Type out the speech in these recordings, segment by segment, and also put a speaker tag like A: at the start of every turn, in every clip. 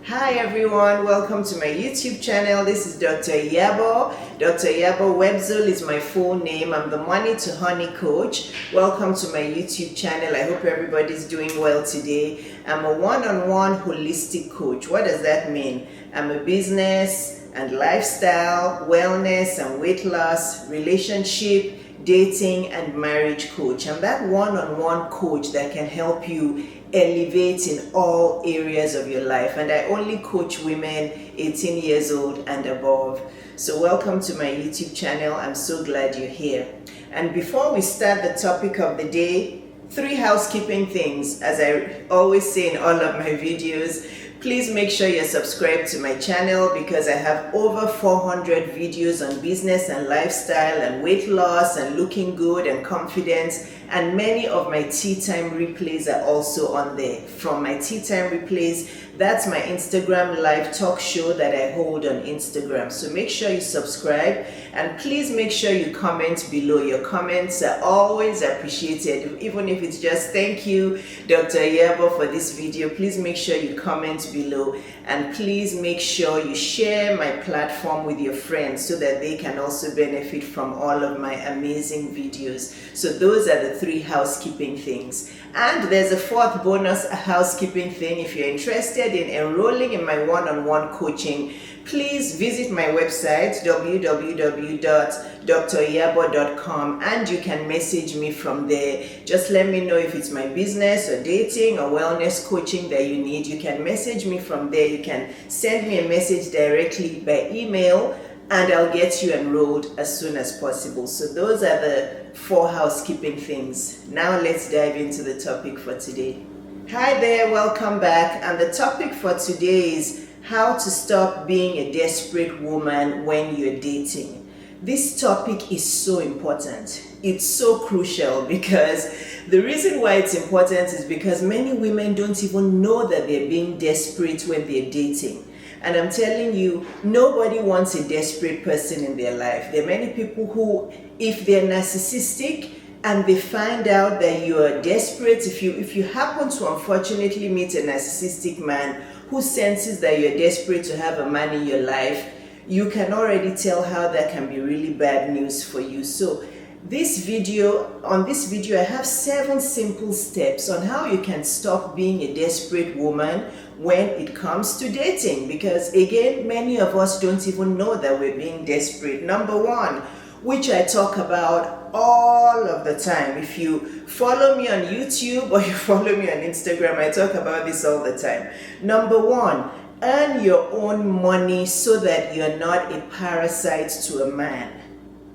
A: Hi everyone, welcome to my YouTube channel. This is Dr. Iyabo. Dr. Iyabo Webzul is my full name. I'm the Money to Honey coach. Welcome to my YouTube channel. I hope everybody's doing well today. I'm a one-on-one holistic coach. What does that mean? I'm a business and lifestyle, wellness and weight loss, relationship, dating and marriage coach. I'm that one-on-one coach that can help you elevate in all areas of your life, and I only coach women 18 years old and above. So welcome to my YouTube channel. I'm so glad you're here. And before we start the topic of the day, 3 housekeeping things. As I always say in all of my videos, please make sure you're subscribed to my channel because I have over 400 videos on business and lifestyle and weight loss and looking good and confidence, and many of my tea time replays are also on there. From my tea time replays, that's my Instagram live talk show that I hold on Instagram. So make sure you subscribe and please make sure you comment below. Your comments are always appreciated, even if it's just thank you Dr. Iyabo for this video. Please make sure you comment below, and please make sure you share my platform with your friends so that they can also benefit from all of my amazing videos. So those are the 3 housekeeping things. And there's a 4th bonus housekeeping thing. If you're interested in enrolling in my one-on-one coaching, please visit my website www.driyabo.com and you can message me from there. Just let me know if it's my business or dating or wellness coaching that you need. You can message me from there. You can send me a message directly by email and I'll get you enrolled as soon as possible. So those are the 4 housekeeping things. Now let's dive into the topic for today. Hi there, welcome back. And the topic for today is how to stop being a desperate woman when you're dating. This topic is so important. It's so crucial because the reason why it's important is because many women don't even know that they're being desperate when they're dating. And I'm telling you, nobody wants a desperate person in their life. There are many people who, if they're narcissistic and they find out that you're desperate, if you happen to unfortunately meet a narcissistic man who senses that you're desperate to have a man in your life, you can already tell how that can be really bad news for you. So on this video, I have 7 simple steps on how you can stop being a desperate woman when it comes to dating. Because again, many of us don't even know that we're being desperate. Number 1, which I talk about all of the time. If you follow me on YouTube or you follow me on Instagram, I talk about this all the time. Number 1, earn your own money so that you're not a parasite to a man.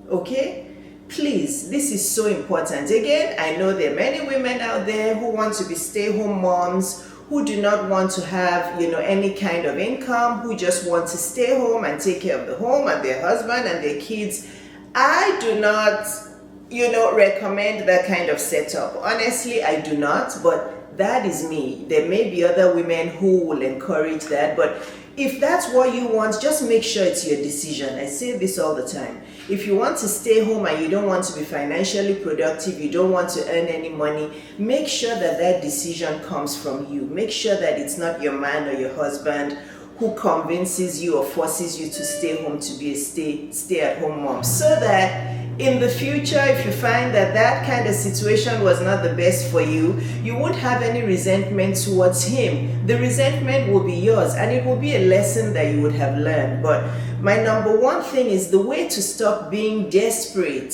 A: Okay? Please, this is so important. Again, I know there are many women out there who want to be stay-home moms, who do not want to have, any kind of income, who just want to stay home and take care of the home and their husband and their kids. I do not, recommend that kind of setup. Honestly, I do not, but that is me. There may be other women who will encourage that, but if that's what you want, just make sure it's your decision. I say this all the time. If you want to stay home and you don't want to be financially productive, you don't want to earn any money, make sure that that decision comes from you. Make sure that it's not your man or your husband who convinces you or forces you to stay home to be a stay-at-home mom. So that in the future, if you find that that kind of situation was not the best for you, you won't have any resentment towards him. The resentment will be yours and it will be a lesson that you would have learned. But my number 1 thing is the way to stop being desperate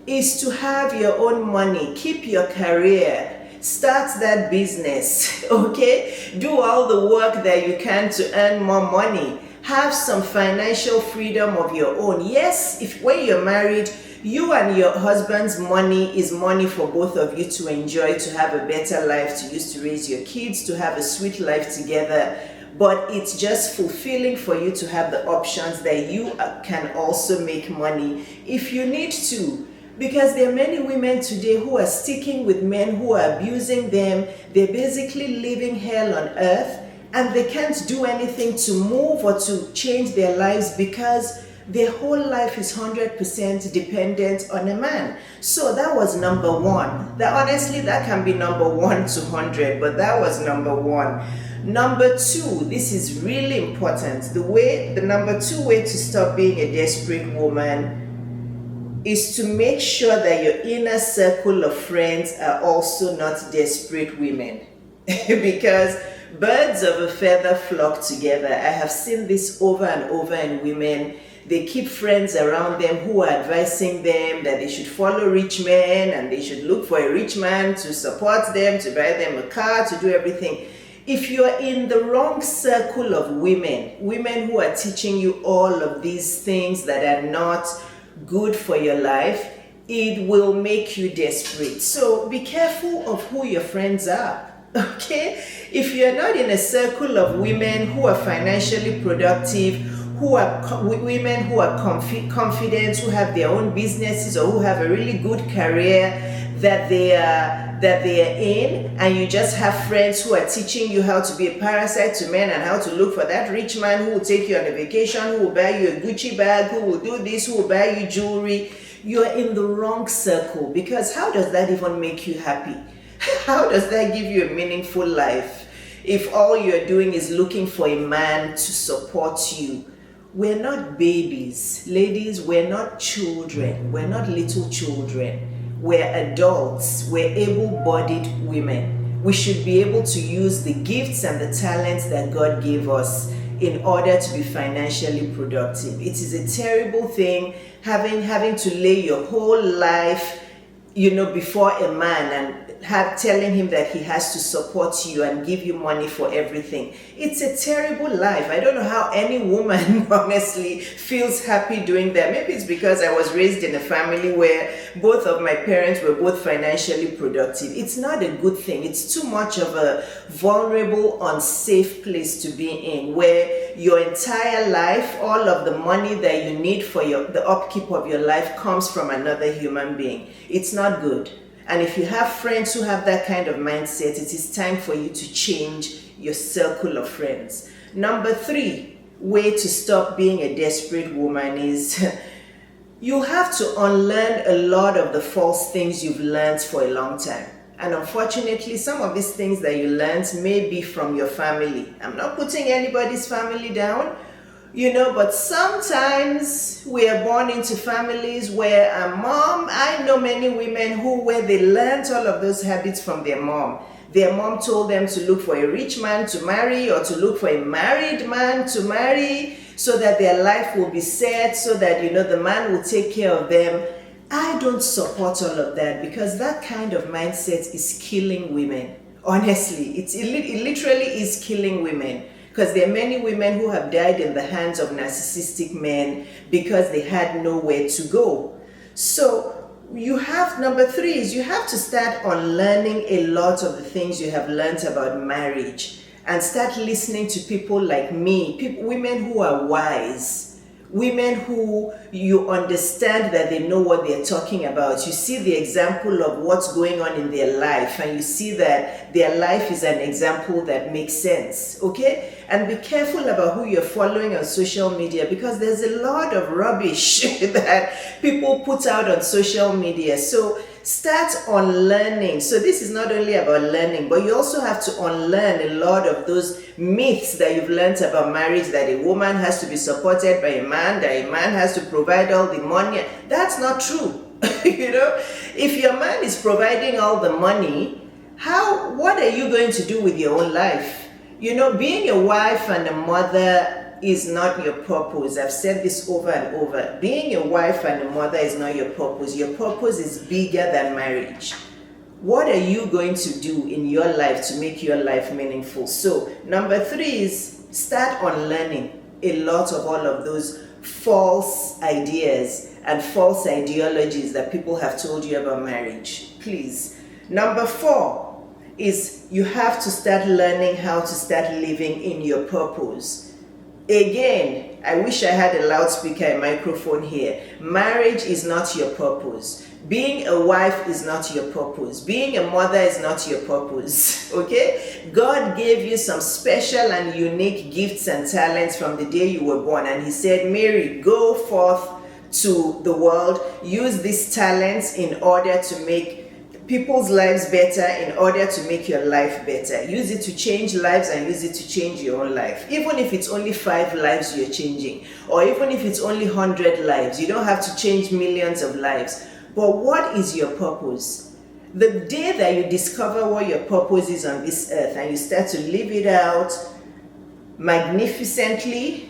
A: is to have your own money, keep your career, start that business, okay? Do all the work that you can to earn more money. Have some financial freedom of your own. Yes, when you're married, you and your husband's money is money for both of you to enjoy, to have a better life, to use to raise your kids, to have a sweet life together. But it's just fulfilling for you to have the options that you can also make money if you need to. Because there are many women today who are sticking with men who are abusing them. They're basically living hell on earth and they can't do anything to move or to change their lives because their whole life is 100% dependent on a man. So that was number 1. Honestly, that can be number 1 to 100, but that was number 1. Number two, this is really important. The number two way to stop being a desperate woman is to make sure that your inner circle of friends are also not desperate women. Because birds of a feather flock together. I have seen this over and over in women. They keep friends around them who are advising them that they should follow rich men and they should look for a rich man to support them, to buy them a car, to do everything. If you're in the wrong circle of women who are teaching you all of these things that are not good for your life, it will make you desperate. So be careful of who your friends are. Okay? If you're not in a circle of women who are financially productive, who are women who are confident, who have their own businesses or who have a really good career that they are in, and you just have friends who are teaching you how to be a parasite to men and how to look for that rich man who will take you on a vacation, who will buy you a Gucci bag, who will do this, who will buy you jewelry, you are in the wrong circle. Because how does that even make you happy? How does that give you a meaningful life if all you're doing is looking for a man to support you? We're not babies. Ladies, we're not children. We're not little children. We're adults. We're able-bodied women. We should be able to use the gifts and the talents that God gave us in order to be financially productive. It is a terrible thing having to lay your whole life, before a man and telling him that he has to support you and give you money for everything. It's a terrible life. I don't know how any woman honestly feels happy doing that. Maybe it's because I was raised in a family where both of my parents were both financially productive. It's not a good thing. It's too much of a vulnerable, unsafe place to be in, where your entire life, all of the money that you need for the upkeep of your life comes from another human being. It's not good. And if you have friends who have that kind of mindset, it is time for you to change your circle of friends. Number three way to stop being a desperate woman is you have to unlearn a lot of the false things you've learned for a long time. And unfortunately, some of these things that you learned may be from your family. I'm not putting anybody's family down, but sometimes we are born into families where I know many women where they learned all of those habits from their mom. Their mom told them to look for a rich man to marry or to look for a married man to marry so that their life will be set, so that, the man will take care of them. I don't support all of that because that kind of mindset is killing women. Honestly, it literally is killing women. Because there are many women who have died in the hands of narcissistic men because they had nowhere to go. So number three is you have to start unlearning a lot of the things you have learned about marriage and start listening to people like me, women who are wise. Women who you understand that they know what they're talking about. You see the example of what's going on in their life and you see that their life is an example that makes sense, okay? And be careful about who you're following on social media because there's a lot of rubbish that people put out on social media. So start unlearning. So this is not only about learning, but you also have to unlearn a lot of those myths that you've learned about marriage, that a woman has to be supported by a man, that a man has to provide all the money. That's not true. If your man is providing all the money, what are you going to do with your own life? Being a wife and a mother is not your purpose. I've said this over and over. Being a wife and a mother is not your purpose. Your purpose is bigger than marriage. What are you going to do in your life to make your life meaningful? So, number three is start unlearning a lot of all of those false ideas and false ideologies that people have told you about marriage. Please. Number four is you have to start learning how to start living in your purpose. Again, I wish I had a loudspeaker and microphone here. Marriage is not your purpose. Being a wife is not your purpose. Being a mother is not your purpose. Okay? God gave you some special and unique gifts and talents from the day you were born. And He said, Mary, go forth to the world. Use these talents in order to make people's lives better in order to make your life better. Use it to change lives and use it to change your own life. Even if it's only 5 lives you're changing, or even if it's only 100 lives, you don't have to change millions of lives. But what is your purpose? The day that you discover what your purpose is on this earth and you start to live it out magnificently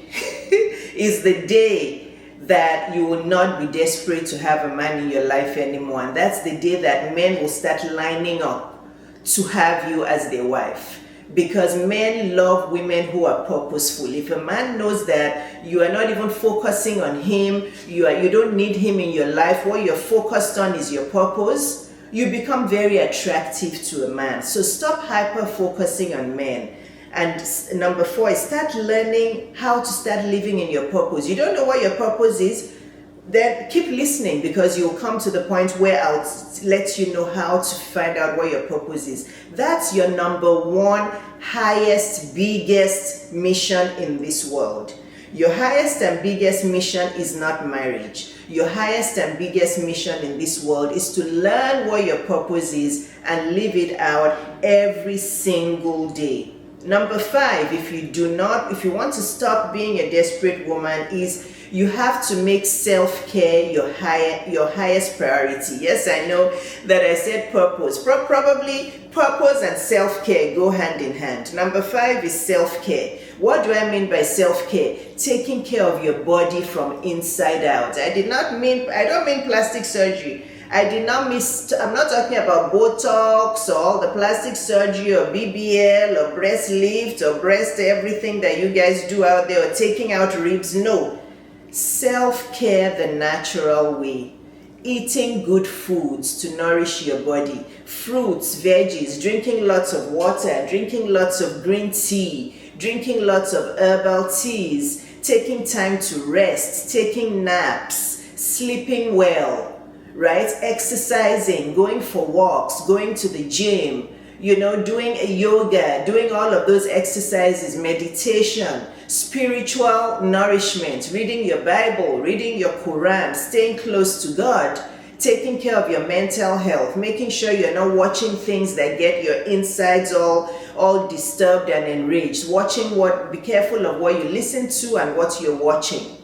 A: is the day that you will not be desperate to have a man in your life anymore. And that's the day that men will start lining up to have you as their wife. Because men love women who are purposeful. If a man knows that you are not even focusing on him, you don't need him in your life, what you're focused on is your purpose, you become very attractive to a man. So stop hyper-focusing on men. And number 4 is start learning how to start living in your purpose. You don't know what your purpose is, then keep listening, because you'll come to the point where I'll let you know how to find out what your purpose is. That's your number 1 highest, biggest mission in this world. Your highest and biggest mission is not marriage. Your highest and biggest mission in this world is to learn what your purpose is and live it out every single day. Number 5, if you want to stop being a desperate woman, is you have to make self-care your highest priority. Yes, I know that I said purpose. Probably purpose and self-care go hand in hand. Number 5 is self-care. What do I mean by self-care? Taking care of your body from inside out. I don't mean plastic surgery. I'm not talking about Botox or all the plastic surgery or BBL or breast lift or breast everything that you guys do out there, or taking out ribs. No. Self-care the natural way. Eating good foods to nourish your body. Fruits, veggies, drinking lots of water, drinking lots of green tea, drinking lots of herbal teas, taking time to rest, taking naps, sleeping well. Right? Exercising, going for walks, going to the gym, doing a yoga, doing all of those exercises, meditation, spiritual nourishment, reading your Bible, reading your Quran, staying close to God, taking care of your mental health, making sure you're not watching things that get your insides all disturbed and enraged. Be careful of what you listen to and what you're watching.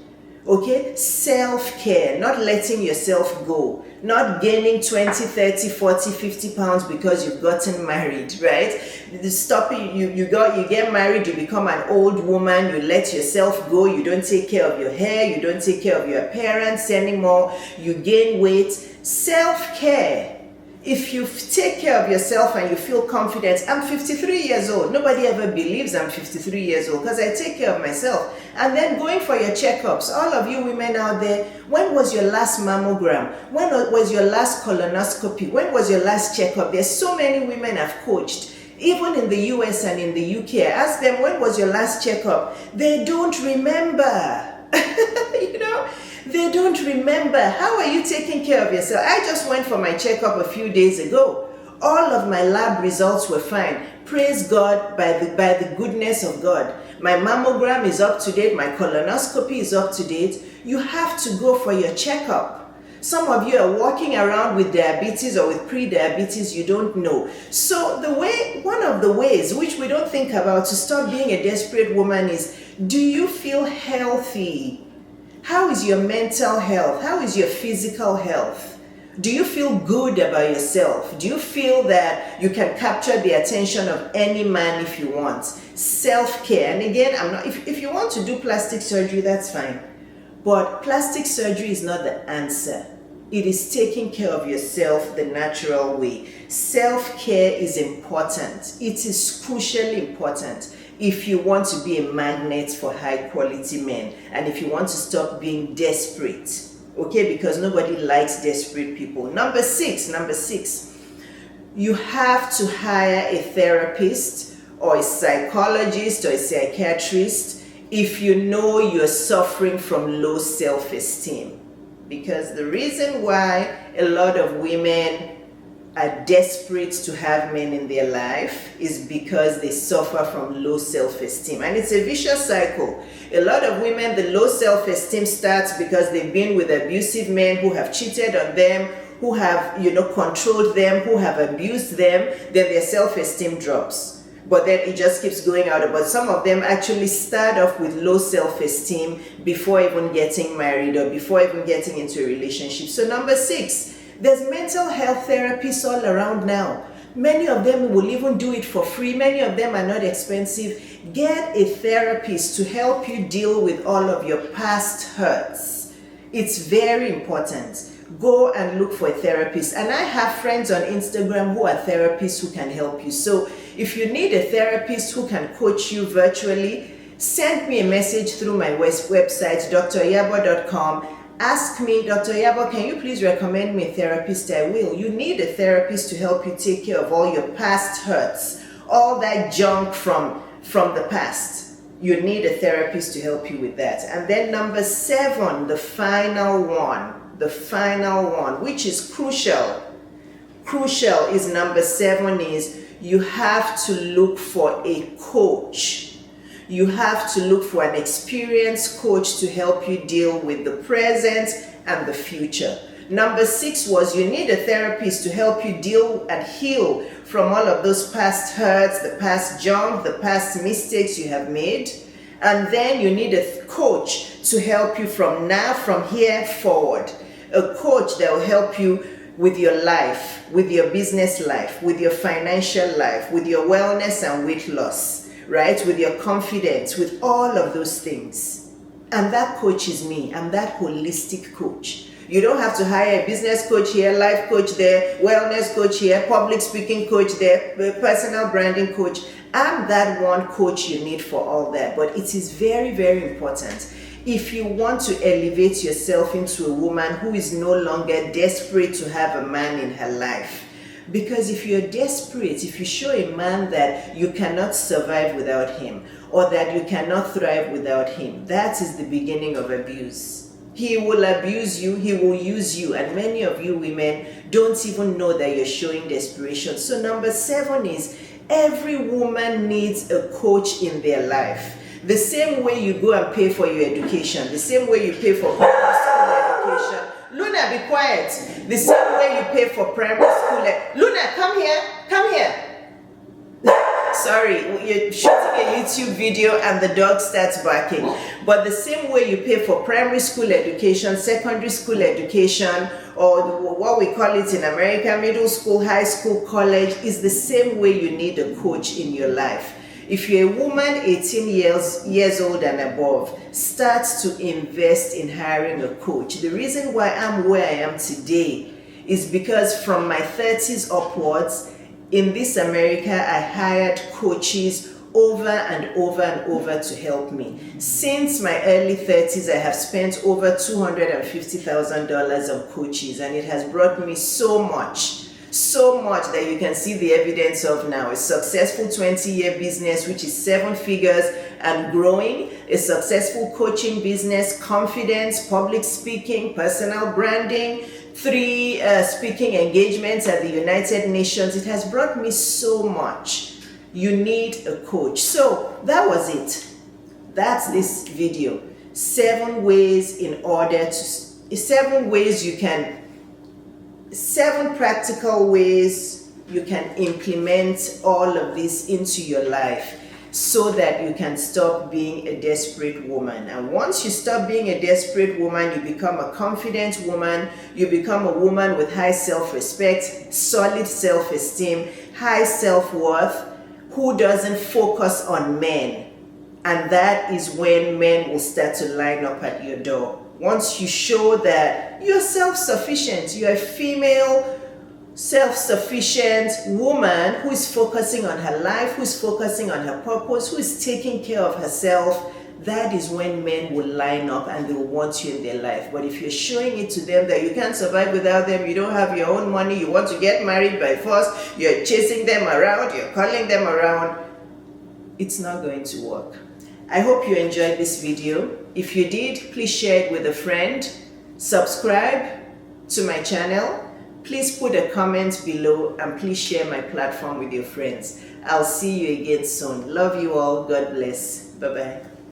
A: Okay, self-care, not letting yourself go, not gaining 20, 30, 40, 50 pounds because you've gotten married, right? You get married, you become an old woman, you let yourself go, you don't take care of your hair, you don't take care of your appearance anymore, you gain weight. Self-care. If you take care of yourself and you feel confident, I'm 53 years old. Nobody ever believes I'm 53 years old because I take care of myself. And then going for your checkups. All of you women out there, when was your last mammogram? When was your last colonoscopy? When was your last checkup? There's so many women I've coached. Even in the US and in the UK, I ask them, when was your last checkup? They don't remember. They don't remember. How are you taking care of yourself? I just went for my checkup a few days ago. All of my lab results were fine. Praise God, by the goodness of God. My mammogram is up to date. My colonoscopy is up to date. You have to go for your checkup. Some of you are walking around with diabetes or with pre-diabetes, you don't know. So one of the ways which we don't think about to stop being a desperate woman is, do you feel healthy? How is your mental health? How is your physical health? Do you feel good about yourself? Do you feel that you can capture the attention of any man if you want? Self-care. And again, if you want to do plastic surgery, that's fine. But plastic surgery is not the answer. It is taking care of yourself the natural way. Self-care is important. It is crucially important if you want to be a magnet for high-quality men and if you want to stop being desperate. Okay, because nobody likes desperate people. Number six, you have to hire a therapist or a psychologist or a psychiatrist if you know you're suffering from low self-esteem. Because the reason why a lot of women are desperate to have men in their life is because they suffer from low self-esteem. And it's a vicious cycle. A lot of women, the low self-esteem starts because they've been with abusive men who have cheated on them, who have, controlled them, who have abused them, then their self-esteem drops. But then it just keeps going out. But some of them actually start off with low self-esteem before even getting married or before even getting into a relationship. So number 6, there's mental health therapists all around now. Many of them will even do it for free. Many of them are not expensive. Get a therapist to help you deal with all of your past hurts. It's very important. Go and look for a therapist. And I have friends on Instagram who are therapists who can help you. So if you need a therapist who can coach you virtually, send me a message through my website, driyabo.com. Ask me, Dr. Iyabo, can you please recommend me a therapist? I will. You need a therapist to help you take care of all your past hurts, all that junk from the past. You need a therapist to help you with that. And then number 7, the final one, which is crucial. Crucial is number 7 is you have to look for a coach. You have to look for an experienced coach to help you deal with the present and the future. Number 6 was you need a therapist to help you deal and heal from all of those past hurts, the past junk, the past mistakes you have made. And then you need a coach to help you from here forward. A coach that will help you with your life, with your business life, with your financial life, with your wellness and weight loss, right? With your confidence, with all of those things. And that coach is me. I'm that holistic coach. You don't have to hire a business coach here, life coach there, wellness coach here, public speaking coach there, personal branding coach. I'm that one coach you need for all that. But it is very, very important. If you want to elevate yourself into a woman who is no longer desperate to have a man in her life, because if you're desperate, if you show a man that you cannot survive without him or that you cannot thrive without him, that is the beginning of abuse. He will abuse you, he will use you, and many of you women don't even know that you're showing desperation. So number 7 is every woman needs a coach in their life. The same way you go and pay for your education, the same way you pay for primary school education. Luna, be quiet. The same way you pay for primary school. Luna, come here. Sorry, you're shooting a YouTube video and the dog starts barking. But the same way you pay for primary school education, secondary school education, or what we call it in America, middle school, high school, college, is the same way you need a coach in your life. If you're a woman 18 years old and above, start to invest in hiring a coach. The reason why I'm where I am today is because from my 30s upwards, in this America, I hired coaches over and over and over to help me. Since my early 30s, I have spent over $250,000 on coaches, and it has brought me so much that you can see the evidence of now. A successful 20-year business, which is 7 figures and growing, a successful coaching business, confidence, public speaking, personal branding, 3 speaking engagements at the United Nations. It has brought me so much. You need a coach. So that was it. That's this video. 7 ways seven practical ways you can implement all of this into your life so that you can stop being a desperate woman. And once you stop being a desperate woman, you become a confident woman, you become a woman with high self-respect, solid self-esteem, high self-worth, who doesn't focus on men. And that is when men will start to line up at your door. Once you show that you're self-sufficient, you're a female, self-sufficient woman who is focusing on her life, who is focusing on her purpose, who is taking care of herself, that is when men will line up and they will want you in their life. But if you're showing it to them that you can't survive without them, you don't have your own money, you want to get married by force, you're chasing them around, you're calling them around, it's not going to work. I hope you enjoyed this video. If you did, please share it with a friend. Subscribe to my channel. Please put a comment below and please share my platform with your friends. I'll see you again soon. Love you all. God bless. Bye-bye.